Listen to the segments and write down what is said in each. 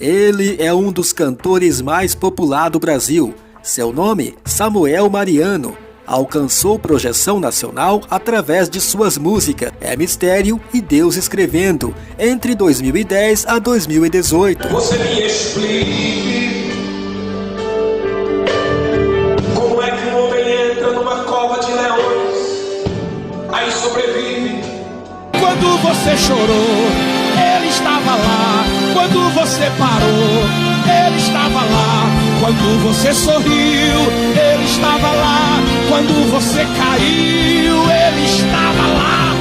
Ele é um dos cantores mais populares do Brasil. Seu nome, Samuel Mariano. Alcançou projeção nacional através de suas músicas É Mistério e Deus Escrevendo, entre 2010 a 2018. Você me explique como é que um homem entra numa cova de leões, aí sobrevive. Quando você chorou, ele estava lá. Quando você parou, ele estava lá. Quando você sorriu, ele estava lá. Quando você caiu, ele estava lá.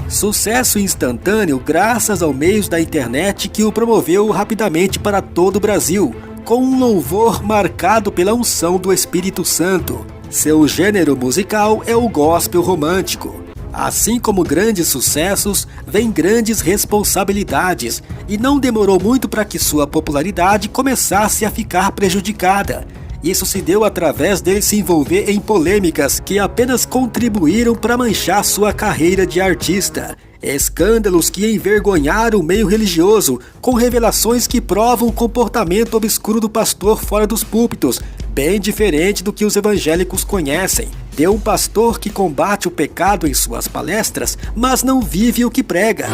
Sucesso instantâneo graças ao meio da internet que o promoveu rapidamente para todo o Brasil, com um louvor marcado pela unção do Espírito Santo. Seu gênero musical é o gospel romântico. Assim como grandes sucessos, vem grandes responsabilidades, e não demorou muito para que sua popularidade começasse a ficar prejudicada. Isso se deu através dele se envolver em polêmicas que apenas contribuíram para manchar sua carreira de artista. Escândalos que envergonharam o meio religioso, com revelações que provam o comportamento obscuro do pastor fora dos púlpitos, bem diferente do que os evangélicos conhecem. De um pastor que combate o pecado em suas palestras, mas não vive o que prega.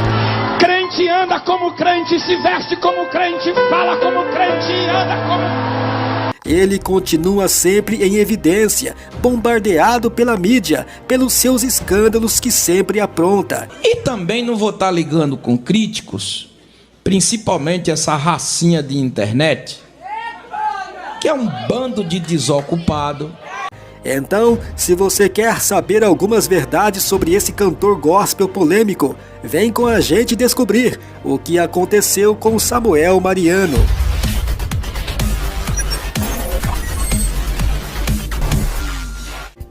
Crente anda como crente, se veste como crente, fala como crente, anda como... Ele continua sempre em evidência, bombardeado pela mídia, pelos seus escândalos que sempre apronta. E também não vou estar ligando com críticos, principalmente essa racinha de internet, que é um bando de desocupado. Então, se você quer saber algumas verdades sobre esse cantor gospel polêmico, vem com a gente descobrir o que aconteceu com Samuel Mariano.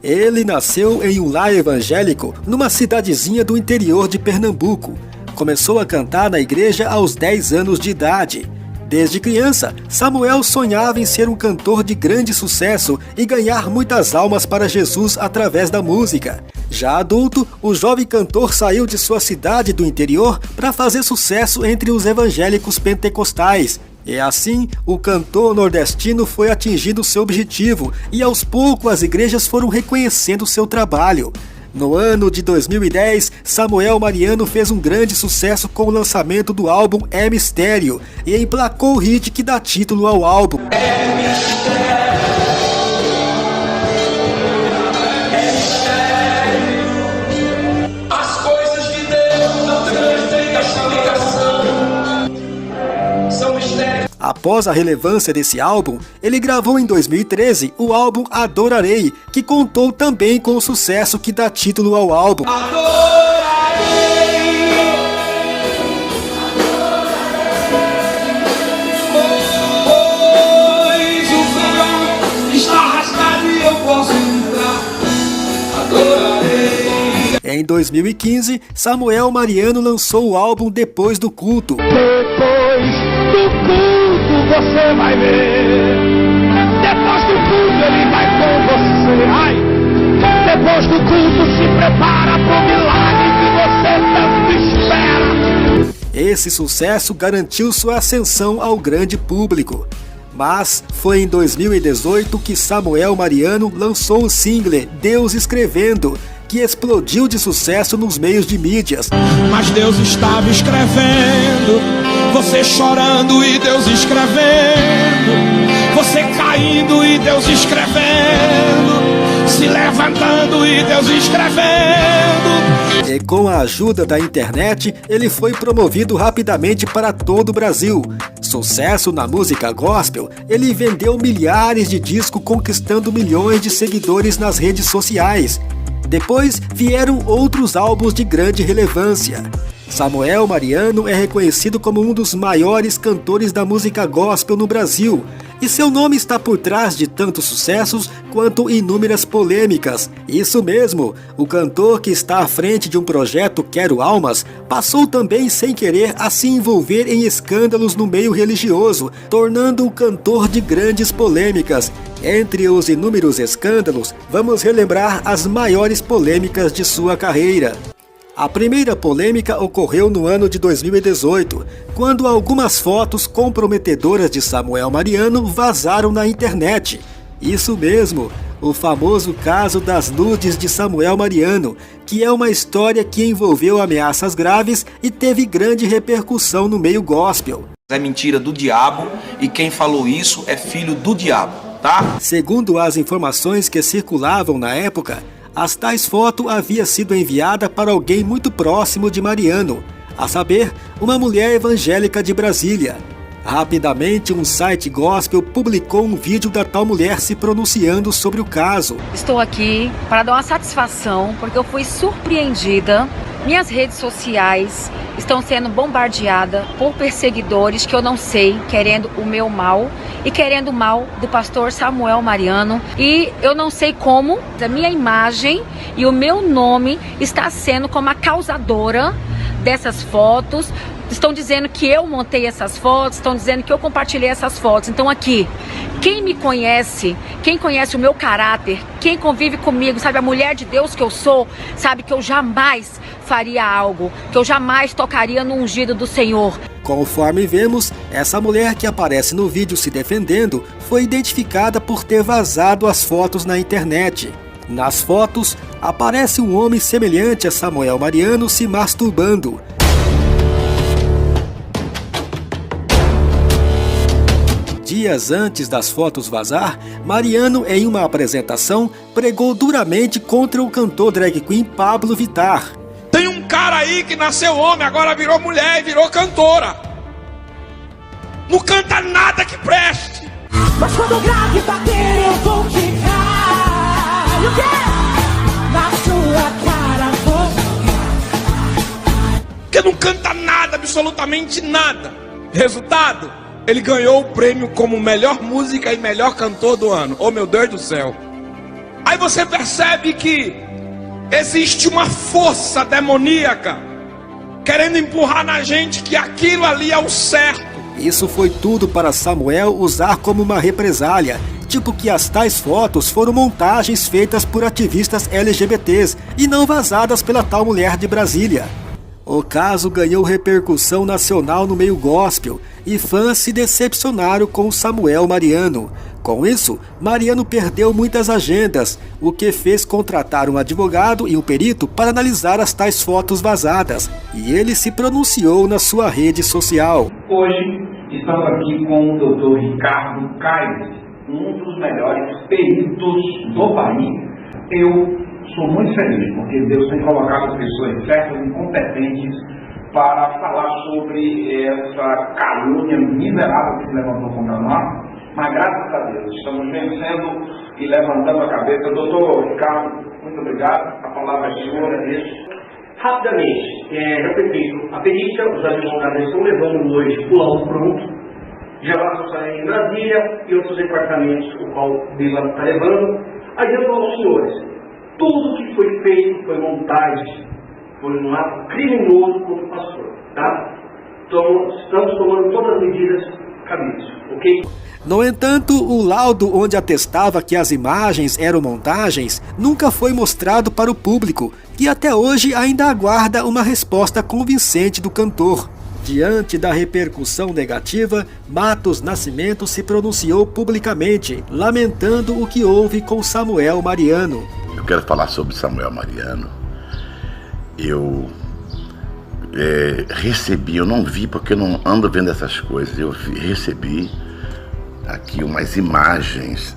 Ele nasceu em um lar evangélico numa cidadezinha do interior de Pernambuco. Começou a cantar na igreja aos 10 anos de idade. Desde criança, Samuel sonhava em ser um cantor de grande sucesso e ganhar muitas almas para Jesus através da música. Já adulto, o jovem cantor saiu de sua cidade do interior para fazer sucesso entre os evangélicos pentecostais. E assim, o cantor nordestino foi atingindo seu objetivo e aos poucos as igrejas foram reconhecendo seu trabalho. No ano de 2010, Samuel Mariano fez um grande sucesso com o lançamento do álbum É Mistério e emplacou o hit que dá título ao álbum. É mistério. É mistério. As coisas de Deus não têm perfeita explicação. São mistérios. Após a relevância desse álbum, ele gravou em 2013 o álbum Adorarei, que contou também com o sucesso que dá título ao álbum. Pois o verão está rasgado e eu posso entrar. Adorarei. Em 2015, Samuel Mariano lançou o álbum Depois do Culto. Depois do culto você vai ver. Depois do culto ele vai com você. Ai, depois do culto se prepara pro milagre que você tanto espera. Esse sucesso garantiu sua ascensão ao grande público. Mas foi em 2018 que Samuel Mariano lançou o single Deus Escrevendo, que explodiu de sucesso nos meios de mídias. Mas Deus estava escrevendo, você chorando e Deus escrevendo, você caindo e Deus escrevendo, se levantando e Deus escrevendo. E com a ajuda da internet, ele foi promovido rapidamente para todo o Brasil. Sucesso na música gospel, ele vendeu milhares de discos, conquistando milhões de seguidores nas redes sociais. Depois vieram outros álbuns de grande relevância. Samuel Mariano é reconhecido como um dos maiores cantores da música gospel no Brasil, e seu nome está por trás de tantos sucessos quanto inúmeras polêmicas. Isso mesmo, o cantor que está à frente de um projeto Quero Almas passou também sem querer a se envolver em escândalos no meio religioso, tornando-o cantor de grandes polêmicas. Entre os inúmeros escândalos, vamos relembrar as maiores polêmicas de sua carreira. A primeira polêmica ocorreu no ano de 2018, quando algumas fotos comprometedoras de Samuel Mariano vazaram na internet. Isso mesmo, o famoso caso das nudes de Samuel Mariano, que é uma história que envolveu ameaças graves e teve grande repercussão no meio gospel. É mentira do diabo e quem falou isso é filho do diabo, tá? Segundo as informações que circulavam na época, as tais fotos havia sido enviada para alguém muito próximo de Mariano, a saber, uma mulher evangélica de Brasília. Rapidamente, um site gospel publicou um vídeo da tal mulher se pronunciando sobre o caso. Estou aqui para dar uma satisfação, porque eu fui surpreendida. Minhas redes sociais estão sendo bombardeadas por perseguidores que eu não sei, querendo o meu mal e querendo o mal do pastor Samuel Mariano. E eu não sei como a minha imagem e o meu nome está sendo como a causadora dessas fotos. Estão dizendo que eu montei essas fotos, estão dizendo que eu compartilhei essas fotos. Então aqui, quem me conhece, quem conhece o meu caráter, quem convive comigo, sabe a mulher de Deus que eu sou, sabe que eu jamais faria algo, que eu jamais tocaria no ungido do Senhor. Conforme vemos, essa mulher que aparece no vídeo se defendendo foi identificada por ter vazado as fotos na internet. Nas fotos, aparece um homem semelhante a Samuel Mariano se masturbando. Dias antes das fotos vazar, Mariano, em uma apresentação, pregou duramente contra o cantor drag queen Pablo Vittar. Tem um cara aí que nasceu homem, agora virou mulher e virou cantora. Não canta nada que preste. Mas quando o grave bater eu vou ficar. E o quê? Na sua cara vou ficar. Porque não canta nada, absolutamente nada. Resultado? Ele ganhou o prêmio como melhor música e melhor cantor do ano. Oh, meu Deus do céu. Aí você percebe que existe uma força demoníaca querendo empurrar na gente que aquilo ali é o certo. Isso foi tudo para Samuel usar como uma represália, tipo que as tais fotos foram montagens feitas por ativistas LGBTs e não vazadas pela tal mulher de Brasília. O caso ganhou repercussão nacional no meio gospel e fãs se decepcionaram com Samuel Mariano. Com isso, Mariano perdeu muitas agendas, o que fez contratar um advogado e um perito para analisar as tais fotos vazadas, e ele se pronunciou na sua rede social. Hoje estamos aqui com o Dr. Ricardo Caires, um dos melhores peritos do país. Eu sou muito feliz, porque Deus tem colocado pessoas certas e competentes para falar sobre essa calúnia miserável que se levantou contra nós, mas graças a Deus estamos vencendo e levantando a cabeça. Doutor Ricardo, muito obrigado, a palavra é sua, agradeço. Rapidamente, repito, a perícia, os advogados estão levando hoje o laudo pronto, já vai sair em Brasília e outros departamentos, o qual o Bila está levando. Adianto aos senhores, tudo que foi feito foi montagem, foi um ato criminoso contra o pastor, tá? Então, estamos tomando todas as medidas cabíveis, ok? No entanto, o laudo onde atestava que as imagens eram montagens nunca foi mostrado para o público, que até hoje ainda aguarda uma resposta convincente do cantor. Diante da repercussão negativa, Matos Nascimento se pronunciou publicamente, lamentando o que houve com Samuel Mariano. Eu quero falar sobre Samuel Mariano. Eu recebi, eu não vi porque eu não ando vendo essas coisas, recebi aqui umas imagens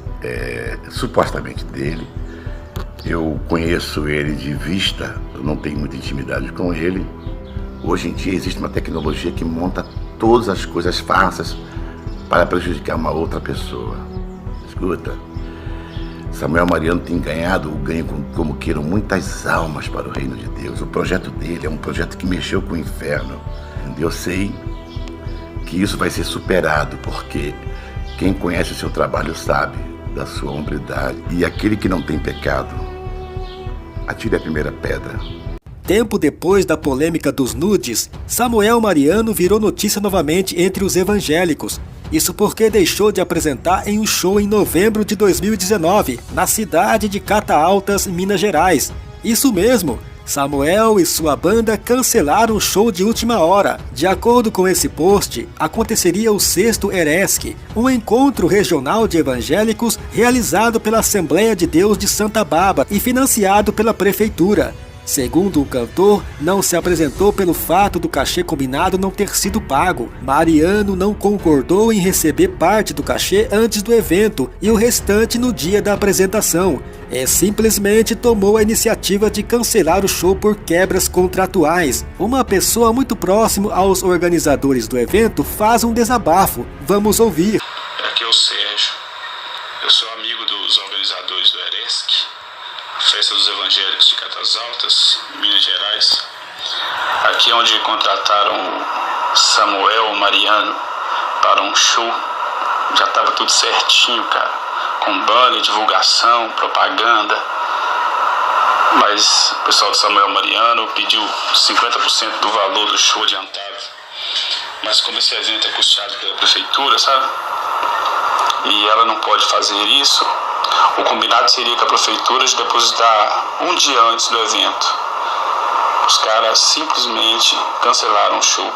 supostamente dele. Eu conheço ele de vista, eu não tenho muita intimidade com ele. Hoje em dia existe uma tecnologia que monta todas as coisas falsas para prejudicar uma outra pessoa. Escuta, Samuel Mariano tem ganhado, como queiram, muitas almas para o reino de Deus. O projeto dele é um projeto que mexeu com o inferno. Eu sei que isso vai ser superado, porque quem conhece o seu trabalho sabe da sua hombridade. E aquele que não tem pecado, atire a primeira pedra. Tempo depois da polêmica dos nudes, Samuel Mariano virou notícia novamente entre os evangélicos. Isso porque deixou de apresentar em um show em novembro de 2019, na cidade de Cataaltas, Minas Gerais. Isso mesmo, Samuel e sua banda cancelaram o show de última hora. De acordo com esse post, aconteceria o 6º Eresc, um encontro regional de evangélicos realizado pela Assembleia de Deus de Santa Bárbara e financiado pela prefeitura. Segundo o cantor, não se apresentou pelo fato do cachê combinado não ter sido pago. Mariano não concordou em receber parte do cachê antes do evento e o restante no dia da apresentação. Simplesmente tomou a iniciativa de cancelar o show por quebras contratuais. Uma pessoa muito próxima aos organizadores do evento faz um desabafo. Vamos ouvir. Aqui é o Sérgio. Eu sou amigo dos organizadores do Eresc, Festa dos Evangélicos de Catas Altas, Minas Gerais. Aqui é onde contrataram Samuel Mariano para um show. Já estava tudo certinho, cara. Com banner, divulgação, propaganda. Mas o pessoal do Samuel Mariano pediu 50% do valor do show adiantado. Mas como esse evento é custeado pela prefeitura, sabe? E ela não pode fazer isso. O combinado seria que a prefeitura depositar um dia antes do evento. Os caras simplesmente cancelaram o show.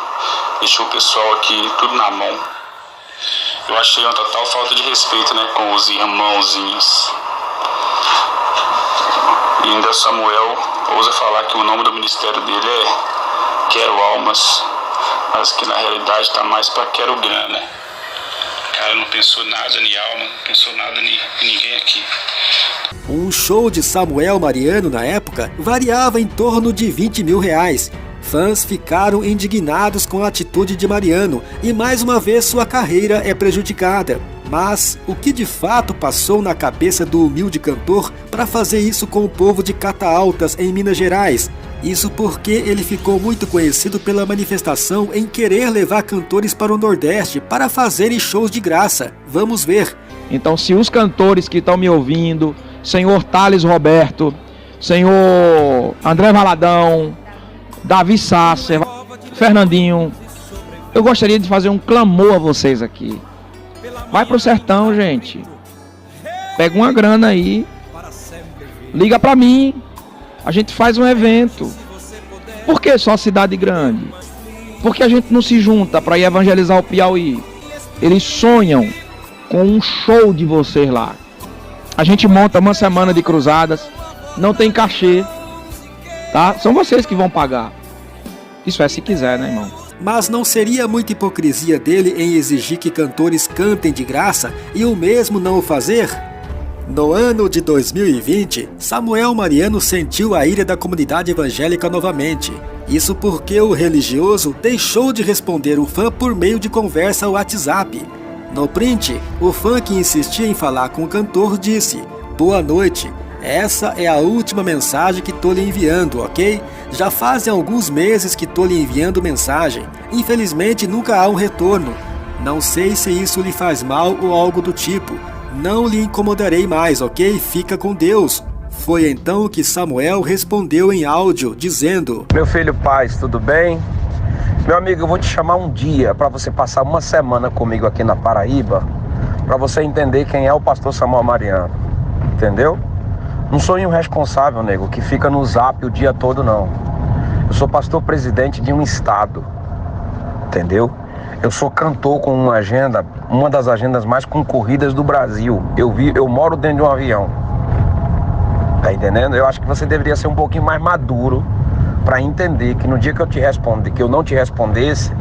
Deixou o pessoal aqui tudo na mão. Eu achei uma total falta de respeito, né, com os irmãozinhos. E ainda Samuel ousa falar que o nome do ministério dele é Quero Almas, mas que na realidade está mais para Quero Grana. O cara não pensou nada em alma, não pensou nada em ninguém aqui. Um show de Samuel Mariano na época variava em torno de R$20 mil. Fãs ficaram indignados com a atitude de Mariano e mais uma vez sua carreira é prejudicada. Mas o que de fato passou na cabeça do humilde cantor para fazer isso com o povo de Cataaltas em Minas Gerais? Isso porque ele ficou muito conhecido pela manifestação em querer levar cantores para o Nordeste para fazerem shows de graça. Vamos ver. Então, se os cantores que estão me ouvindo, senhor Thales Roberto, senhor André Valadão, Davi Sasser, Fernandinho, eu gostaria de fazer um clamor a vocês aqui. Vai pro sertão, gente. Pega uma grana aí. Liga pra mim. A gente faz um evento. Por que só cidade grande? Porque a gente não se junta para ir evangelizar o Piauí. Eles sonham com um show de vocês lá. A gente monta uma semana de cruzadas. Não tem cachê. Tá? São vocês que vão pagar. Isso é se quiser, né, irmão? Mas não seria muita hipocrisia dele em exigir que cantores cantem de graça e o mesmo não o fazer? No ano de 2020, Samuel Mariano sentiu a ira da comunidade evangélica novamente. Isso porque o religioso deixou de responder o fã por meio de conversa ao WhatsApp. No print, o fã que insistia em falar com o cantor disse: "Boa noite. Essa é a última mensagem que tô lhe enviando, ok? Já fazem alguns meses que tô lhe enviando mensagem. Infelizmente nunca há um retorno. Não sei se isso lhe faz mal ou algo do tipo. Não lhe incomodarei mais, ok? Fica com Deus." Foi então que Samuel respondeu em áudio, dizendo: "Meu filho Paz, tudo bem? Meu amigo, eu vou te chamar um dia para você passar uma semana comigo aqui na Paraíba, para você entender quem é o pastor Samuel Mariano. Entendeu? Não sou um irresponsável, nego, que fica no zap o dia todo, não. Eu sou pastor presidente de um estado, entendeu? Eu sou cantor com uma agenda, uma das agendas mais concorridas do Brasil. Eu moro dentro de um avião. Tá entendendo? Eu acho que você deveria ser um pouquinho mais maduro para entender que no dia que eu não te respondesse,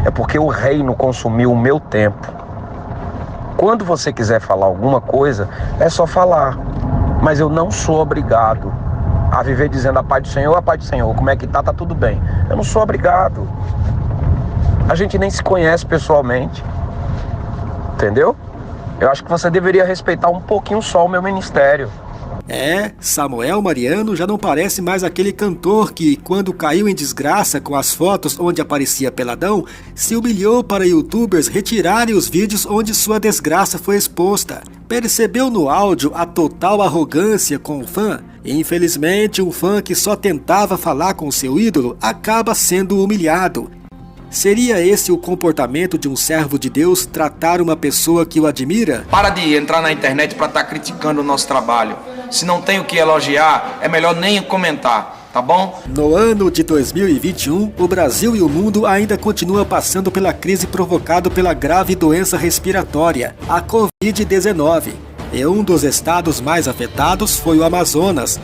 é porque o reino consumiu o meu tempo. Quando você quiser falar alguma coisa, é só falar. Mas eu não sou obrigado a viver dizendo a paz do Senhor, como é que tá tudo bem. Eu não sou obrigado. A gente nem se conhece pessoalmente. Entendeu? Eu acho que você deveria respeitar um pouquinho só o meu ministério. Samuel Mariano já não parece mais aquele cantor que, quando caiu em desgraça com as fotos onde aparecia peladão, se humilhou para youtubers retirarem os vídeos onde sua desgraça foi exposta. Percebeu no áudio a total arrogância com o fã? Infelizmente, um fã que só tentava falar com seu ídolo acaba sendo humilhado. Seria esse o comportamento de um servo de Deus, tratar uma pessoa que o admira? Para de entrar na internet para estar criticando o nosso trabalho. Se não tem o que elogiar, é melhor nem comentar. tá bom? No ano de 2021, o Brasil e o mundo ainda continuam passando pela crise provocada pela grave doença respiratória, a Covid-19. E um dos estados mais afetados foi o Amazonas.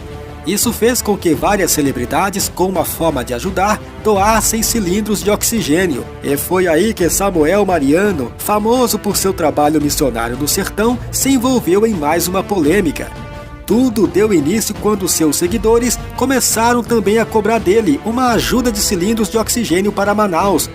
Isso fez com que várias celebridades, com uma forma de ajudar, doassem cilindros de oxigênio. E foi aí que Samuel Mariano, famoso por seu trabalho missionário no sertão, se envolveu em mais uma polêmica. Tudo deu início quando seus seguidores começaram também a cobrar dele uma ajuda de cilindros de oxigênio para Manaus.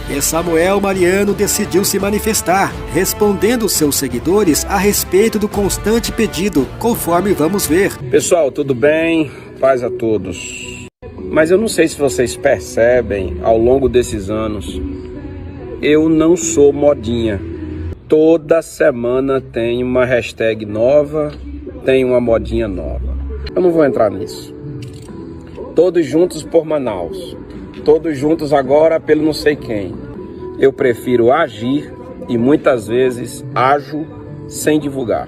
E Samuel Mariano decidiu se manifestar, respondendo seus seguidores a respeito do constante pedido, conforme vamos ver. Pessoal, tudo bem? Paz a todos. Mas eu não sei se vocês percebem, ao longo desses anos, eu não sou modinha. Toda semana tem uma hashtag nova, tem uma modinha nova. Eu não vou entrar nisso. Todos juntos por Manaus. Todos juntos agora pelo não sei quem. Eu prefiro agir e muitas vezes ajo sem divulgar.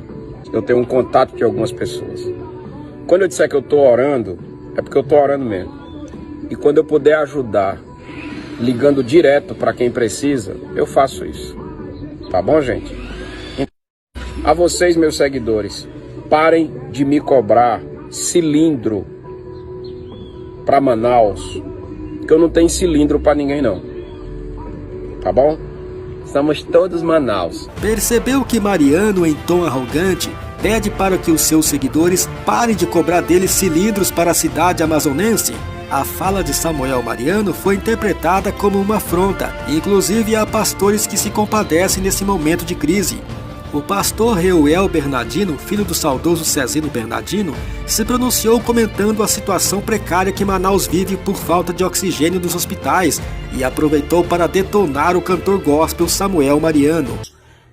Eu tenho um contato de algumas pessoas. Quando eu disser que eu estou orando, é porque eu estou orando mesmo. E quando eu puder ajudar, ligando direto para quem precisa, eu faço isso. Tá bom, gente? A vocês, meus seguidores, parem de me cobrar cilindro para Manaus, que eu não tenho cilindro para ninguém não. Tá bom? Somos todos Manaus. Percebeu que Mariano, em tom arrogante, pede para que os seus seguidores parem de cobrar dele cilindros para a cidade amazonense? A fala de Samuel Mariano foi interpretada como uma afronta, inclusive há pastores que se compadecem nesse momento de crise. O pastor Reuel Bernardino, filho do saudoso Cezino Bernardino, se pronunciou comentando a situação precária que Manaus vive por falta de oxigênio nos hospitais e aproveitou para detonar o cantor gospel Samuel Mariano.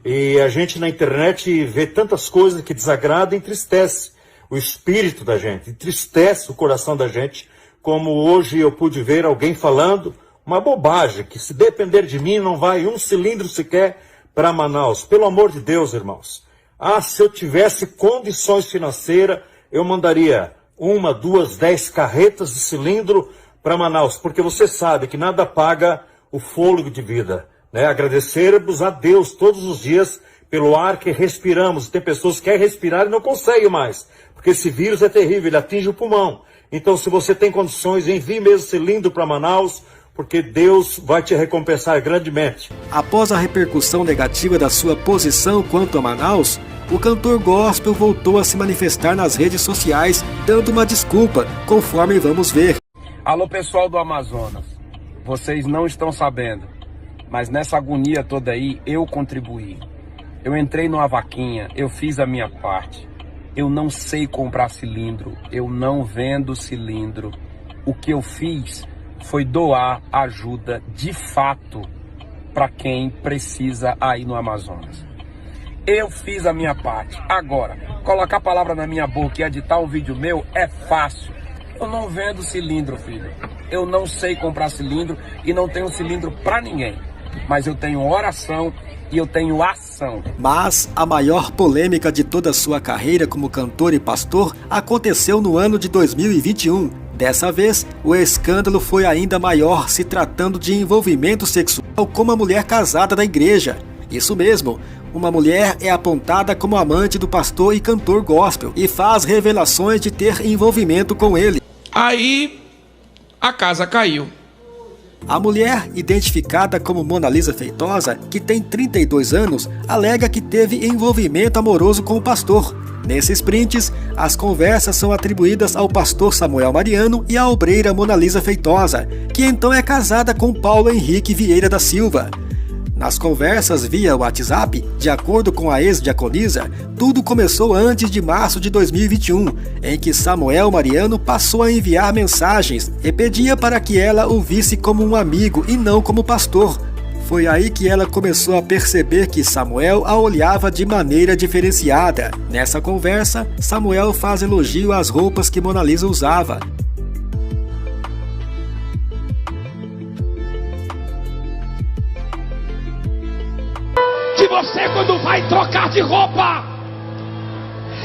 E a gente na internet vê tantas coisas que desagradam e entristece o espírito da gente, entristece o coração da gente, como hoje eu pude ver alguém falando uma bobagem, que se depender de mim não vai um cilindro sequer para Manaus. Pelo amor de Deus, irmãos. Se eu tivesse condições financeiras, eu mandaria 1, 2, 10 carretas de cilindro para Manaus, porque você sabe que nada paga o fôlego de vida, né? Agradecermos a Deus todos os dias pelo ar que respiramos. Tem pessoas que querem respirar e não conseguem mais, porque esse vírus é terrível, ele atinge o pulmão. Então, se você tem condições, envie mesmo cilindro para Manaus, porque Deus vai te recompensar grandemente. Após a repercussão negativa da sua posição quanto a Manaus, o cantor gospel voltou a se manifestar nas redes sociais, dando uma desculpa, conforme vamos ver. Alô, pessoal do Amazonas, vocês não estão sabendo, mas nessa agonia toda aí, eu contribuí. Eu entrei numa vaquinha, eu fiz a minha parte. Eu não sei comprar cilindro, eu não vendo cilindro. O que eu fiz foi doar ajuda de fato para quem precisa aí no Amazonas. Eu fiz a minha parte. Agora, colocar a palavra na minha boca e editar um vídeo meu é fácil. Eu não vendo cilindro, filho. Eu não sei comprar cilindro e não tenho cilindro para ninguém. Mas eu tenho oração e eu tenho ação. Mas a maior polêmica de toda a sua carreira como cantor e pastor aconteceu no ano de 2021. Dessa vez, o escândalo foi ainda maior, se tratando de envolvimento sexual com uma mulher casada da igreja. Isso mesmo, uma mulher é apontada como amante do pastor e cantor gospel e faz revelações de ter envolvimento com ele. Aí, a casa caiu. A mulher, identificada como Mona Lisa Feitosa, que tem 32 anos, alega que teve envolvimento amoroso com o pastor. Nesses prints, as conversas são atribuídas ao pastor Samuel Mariano e à obreira Mona Lisa Feitosa, que então é casada com Paulo Henrique Vieira da Silva. Nas conversas via WhatsApp, de acordo com a ex-diaconisa, tudo começou antes de março de 2021, em que Samuel Mariano passou a enviar mensagens e pedia para que ela o visse como um amigo e não como pastor. Foi aí que ela começou a perceber que Samuel a olhava de maneira diferenciada. Nessa conversa, Samuel faz elogio às roupas que Mona Lisa usava. Que você, quando vai trocar de roupa,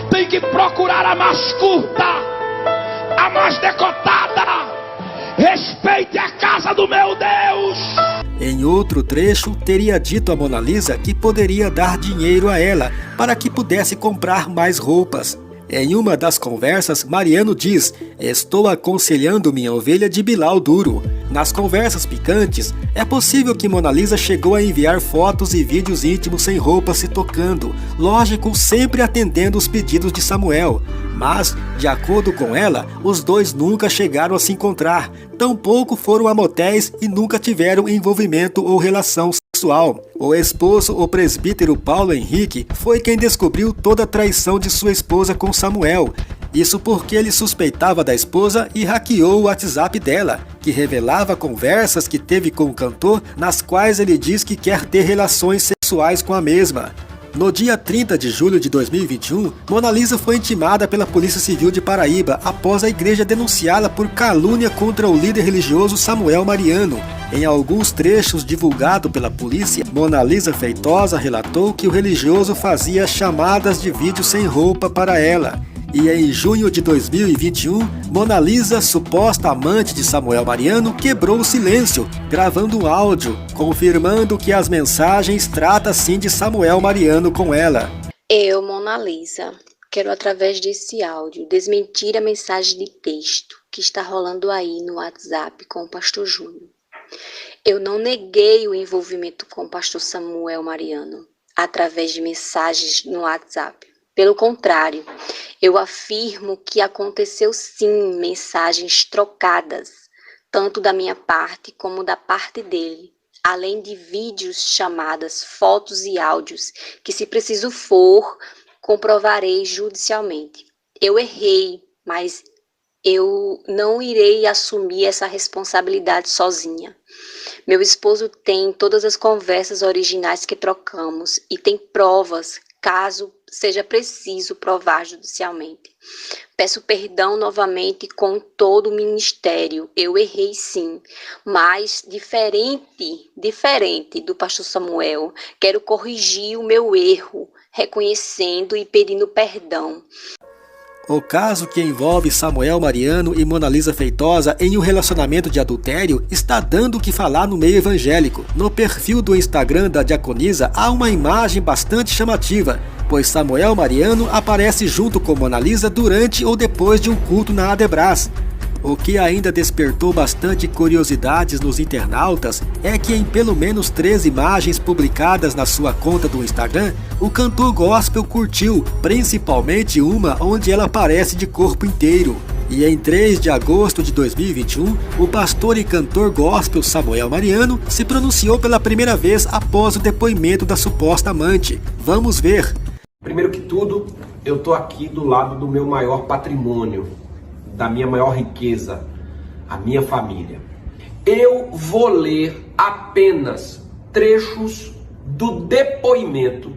tem que procurar a mais curta, a seja mais decotada. Respeite a casa do meu Deus. Em outro trecho, teria dito a Mona Lisa que poderia dar dinheiro a ela para que pudesse comprar mais roupas. Em uma das conversas, Mariano diz: "Estou aconselhando minha ovelha de Bilal duro." Nas conversas picantes, é possível que Mona Lisa chegou a enviar fotos e vídeos íntimos sem roupa se tocando, lógico, sempre atendendo os pedidos de Samuel. Mas, de acordo com ela, os dois nunca chegaram a se encontrar, tampouco foram a motéis e nunca tiveram envolvimento ou relação sexual. O esposo, o presbítero Paulo Henrique, foi quem descobriu toda a traição de sua esposa com Samuel. Isso porque ele suspeitava da esposa e hackeou o WhatsApp dela, que revelava conversas que teve com o cantor, nas quais ele diz que quer ter relações sexuais com a mesma. No dia 30 de julho de 2021, Mona Lisa foi intimada pela Polícia Civil de Paraíba após a igreja denunciá-la por calúnia contra o líder religioso Samuel Mariano. Em alguns trechos divulgados pela polícia, Mona Lisa Feitosa relatou que o religioso fazia chamadas de vídeo sem roupa para ela. E em junho de 2021, Mona Lisa, suposta amante de Samuel Mariano, quebrou o silêncio, gravando um áudio, confirmando que as mensagens tratam sim de Samuel Mariano com ela. Eu, Mona Lisa, quero através desse áudio desmentir a mensagem de texto que está rolando aí no WhatsApp com o pastor Júnior. Eu não neguei o envolvimento com o pastor Samuel Mariano através de mensagens no WhatsApp. Pelo contrário, eu afirmo que aconteceu sim mensagens trocadas, tanto da minha parte como da parte dele, além de vídeos, chamadas, fotos e áudios, que se preciso for, comprovarei judicialmente. Eu errei, mas eu não irei assumir essa responsabilidade sozinha. Meu esposo tem todas as conversas originais que trocamos e tem provas, caso seja preciso provar judicialmente. Peço perdão novamente com todo o ministério. Eu errei sim, mas diferente do pastor Samuel, quero corrigir o meu erro, reconhecendo e pedindo perdão. O caso que envolve Samuel Mariano e Mona Lisa Feitosa em um relacionamento de adultério está dando o que falar no meio evangélico. No perfil do Instagram da diaconisa há uma imagem bastante chamativa, pois Samuel Mariano aparece junto com Mona Lisa durante ou depois de um culto na Adebras. O que ainda despertou bastante curiosidades nos internautas é que em pelo menos 3 imagens publicadas na sua conta do Instagram, o cantor gospel curtiu, principalmente uma onde ela aparece de corpo inteiro. E em 3 de agosto de 2021, o pastor e cantor gospel Samuel Mariano se pronunciou pela primeira vez após o depoimento da suposta amante. Vamos ver. Primeiro que tudo, eu tô aqui do lado do meu maior patrimônio, da minha maior riqueza, a minha família. Eu vou ler apenas trechos do depoimento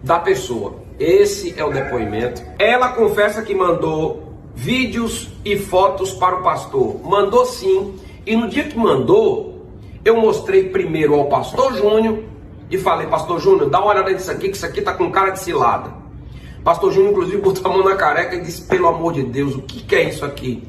da pessoa. Esse é o depoimento. Ela confessa que mandou vídeos e fotos para o pastor. Mandou sim. E no dia que mandou, eu mostrei primeiro ao pastor Júnior e falei: pastor Júnior, dá uma olhada nisso aqui, que isso aqui tá com cara de cilada. Pastor Júnior, inclusive, botou a mão na careca e disse: pelo amor de Deus, o que é isso aqui?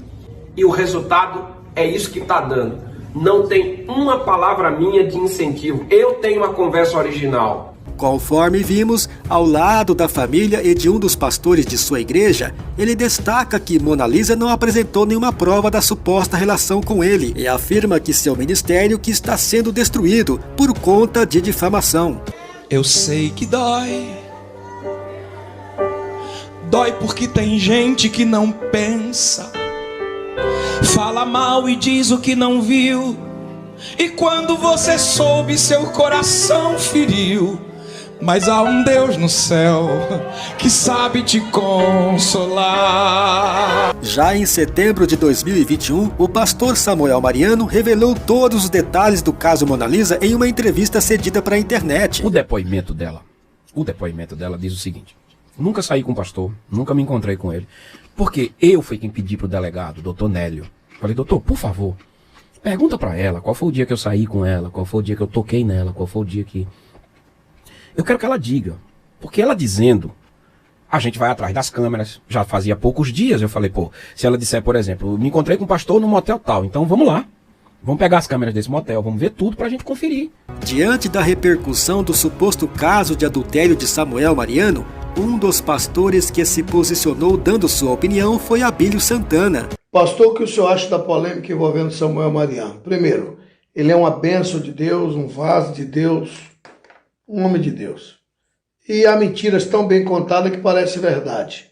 E o resultado é isso que está dando. Não tem uma palavra minha de incentivo. Eu tenho uma conversa original. Conforme vimos, ao lado da família e de um dos pastores de sua igreja, ele destaca que Mona Lisa não apresentou nenhuma prova da suposta relação com ele e afirma que seu ministério que está sendo destruído por conta de difamação. Eu sei que dói. Dói porque tem gente que não pensa, fala mal e diz o que não viu. E quando você soube, seu coração feriu. Mas há um Deus no céu que sabe te consolar. Já em setembro de 2021, o pastor Samuel Mariano revelou todos os detalhes do caso Mona Lisa em uma entrevista cedida para a internet. O depoimento dela diz o seguinte: nunca saí com o pastor, nunca me encontrei com ele, porque eu fui quem pedi pro delegado, doutor Nélio. Falei: doutor, por favor, pergunta pra ela qual foi o dia que eu saí com ela, qual foi o dia que eu toquei nela, qual foi o dia que... Eu quero que ela diga, porque ela dizendo, A gente vai atrás das câmeras. Já fazia poucos dias, eu falei, pô, se ela disser, por exemplo, me encontrei com um pastor no motel tal, então vamos lá. Vamos pegar as câmeras desse motel, vamos ver tudo pra gente conferir. Diante da repercussão do suposto caso de adultério de Samuel Mariano, um dos pastores que se posicionou dando sua opinião foi Abílio Santana. Pastor, o que o senhor acha da polêmica envolvendo Samuel Mariano? Primeiro, ele é uma bênção de Deus, um vaso de Deus, um homem de Deus. E há mentiras tão bem contadas que parece verdade.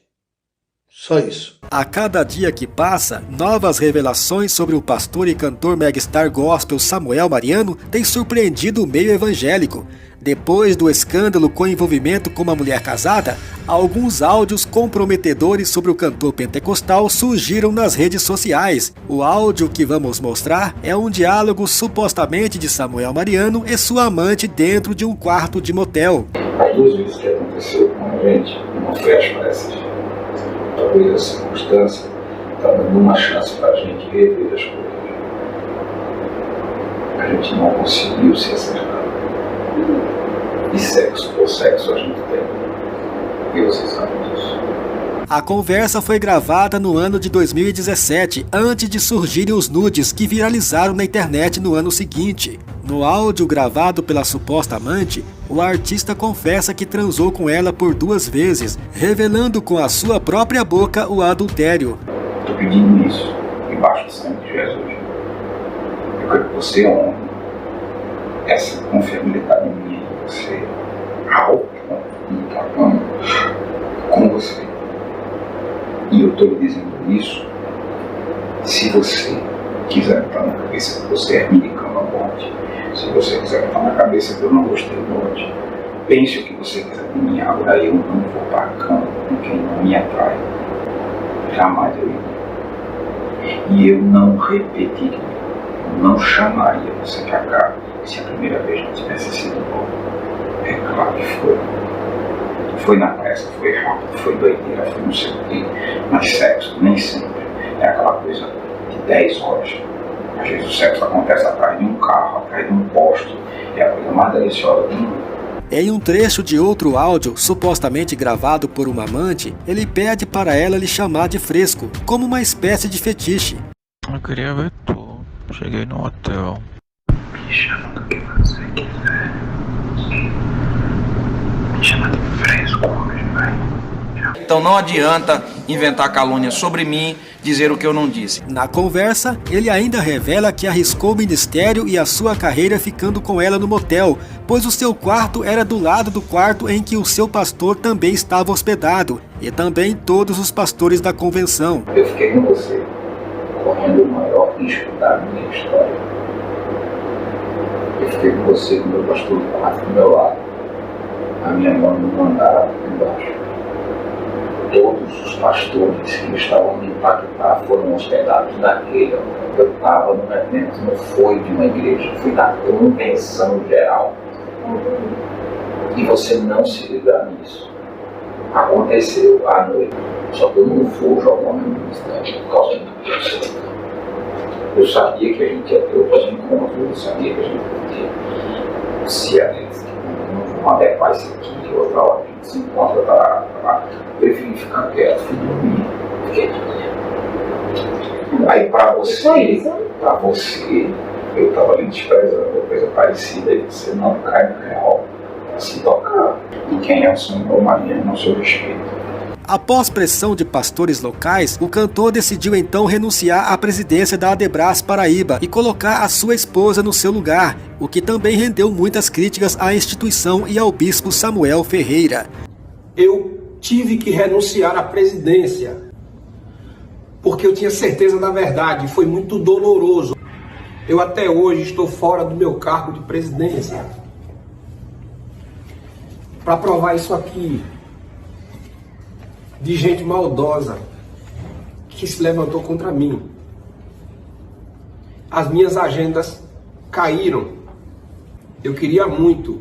Só isso. A cada dia que passa, novas revelações sobre o pastor e cantor megastar gospel Samuel Mariano têm surpreendido o meio evangélico. Depois do escândalo com envolvimento com uma mulher casada, alguns áudios comprometedores sobre o cantor pentecostal surgiram nas redes sociais. O áudio que vamos mostrar é um diálogo supostamente de Samuel Mariano e sua amante dentro de um quarto de motel. As duas vezes que aconteceu com a gente, uma foi as peças. Talvez a circunstância está dando uma chance para a gente rever as coisas. A gente não conseguiu se acertar. E sexo por sexo a gente tem. E vocês sabem disso. A conversa foi gravada no ano de 2017, antes de surgirem os nudes que viralizaram na internet no ano seguinte. No áudio gravado pela suposta amante, o artista confessa que transou com ela por 2 vezes, revelando com a sua própria boca o adultério. Estou pedindo isso, debaixo do sangue de Jesus. Eu quero que você honre essa confiabilidade minha de você, alto, com você. E eu estou lhe dizendo isso, se você quiser estar na cabeça que você é indicando a morte, se você quiser estar na cabeça que eu não gostei de morte, pense o que você quiser de mim. Agora eu não vou para a cama com quem não me atrai. Jamais eu iria. E eu não repetiria, não chamaria você para cá se a primeira vez não tivesse sido bom. É claro que foi. Foi na pressa, foi rápido, foi doideira, foi não sei o quê. Mas sexo nem sempre é aquela coisa de 10 horas. Às vezes o sexo acontece atrás de um carro, atrás de um posto. É a coisa mais deliciosa do mundo. Em um trecho de outro áudio, supostamente gravado por uma amante, ele pede para ela lhe chamar de fresco, como uma espécie de fetiche. Eu queria ver tu. Cheguei no hotel. Me chama do que você quiser. Me chama de fresco hoje, vai. Então não adianta inventar calúnia sobre mim, dizer o que eu não disse. Na conversa, ele ainda revela que arriscou o ministério e a sua carreira ficando com ela no motel, pois o seu quarto era do lado do quarto em que o seu pastor também estava hospedado, e também todos os pastores da convenção. Eu fiquei com você, correndo o maior risco da minha história. Eu fiquei com você, com o meu pastor do quarto do meu lado, a minha mão no andar embaixo. Todos os pastores que estavam me impactar foram hospedados naquele. Eu estava num evento, não foi de uma igreja, foi da convenção geral. E você não se ligar nisso. Aconteceu à noite, só que eu não vou jogar no ministério por causa disso. Eu sabia que a gente ia ter outros encontros, eu sabia que a gente ia ter. Se a gente não vão adequar isso aqui, outra hora a gente se encontra para preferi ficar quieto, fui dormir, fiquei dormindo. Aí para você, eu estava ali desprezando, coisa parecida, e você não cai no real, se tocar. E quem é o Samuel Mariano, não seu respeito. Após pressão de pastores locais, o cantor decidiu então renunciar à presidência da Adebras Paraíba e colocar a sua esposa no seu lugar, o que também rendeu muitas críticas à instituição e ao bispo Samuel Ferreira. Eu tive que renunciar à presidência, porque eu tinha certeza da verdade, foi muito doloroso. Eu até hoje estou fora do meu cargo de presidência. Para provar isso aqui, de gente maldosa que se levantou contra mim. As minhas agendas caíram. Eu queria muito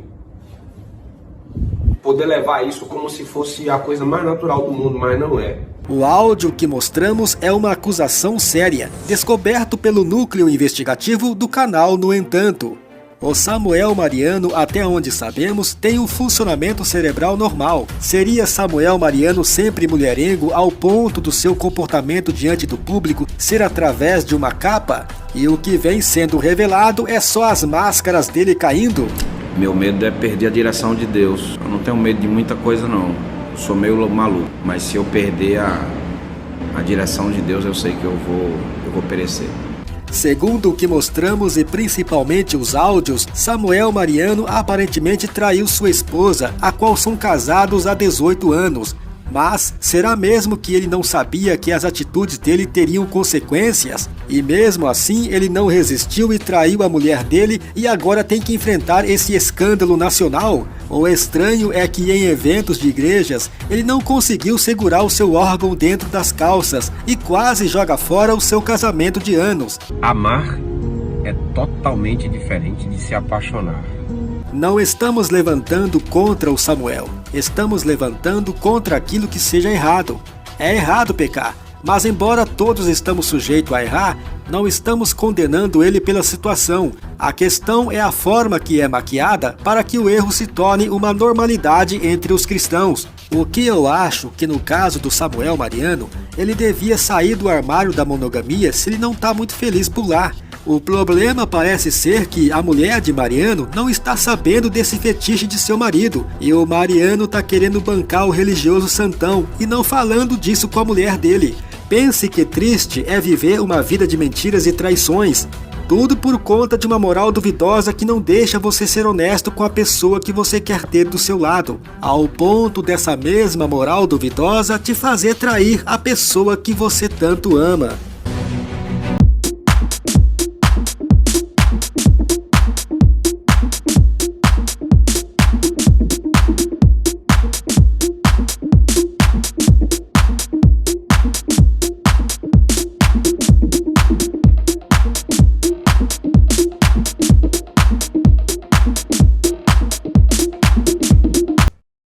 poder levar isso como se fosse a coisa mais natural do mundo, mas não é. O áudio que mostramos é uma acusação séria, descoberto pelo núcleo investigativo do canal No Entanto. O Samuel Mariano, até onde sabemos, tem um funcionamento cerebral normal. Seria Samuel Mariano sempre mulherengo ao ponto do seu comportamento diante do público ser através de uma capa? E o que vem sendo revelado é só as máscaras dele caindo? Meu medo é perder a direção de Deus. Eu não tenho medo de muita coisa não. Eu sou meio maluco, mas se eu perder a direção de Deus, eu sei que eu vou perecer. Segundo o que mostramos e principalmente os áudios, Samuel Mariano aparentemente traiu sua esposa, a qual são casados há 18 anos. Mas será mesmo que ele não sabia que as atitudes dele teriam consequências? E mesmo assim ele não resistiu e traiu a mulher dele e agora tem que enfrentar esse escândalo nacional? O estranho é que em eventos de igrejas ele não conseguiu segurar o seu órgão dentro das calças e quase joga fora o seu casamento de anos. Amar é totalmente diferente de se apaixonar. Não estamos levantando contra o Samuel, estamos levantando contra aquilo que seja errado. É errado pecar, mas embora todos estamos sujeitos a errar, não estamos condenando ele pela situação. A questão é a forma que é maquiada para que o erro se torne uma normalidade entre os cristãos. O que eu acho que no caso do Samuel Mariano, ele devia sair do armário da monogamia se ele não está muito feliz por lá. O problema parece ser que a mulher de Mariano não está sabendo desse fetiche de seu marido, e o Mariano está querendo bancar o religioso santão e não falando disso com a mulher dele. Pense que triste é viver uma vida de mentiras e traições. Tudo por conta de uma moral duvidosa que não deixa você ser honesto com a pessoa que você quer ter do seu lado, ao ponto dessa mesma moral duvidosa te fazer trair a pessoa que você tanto ama.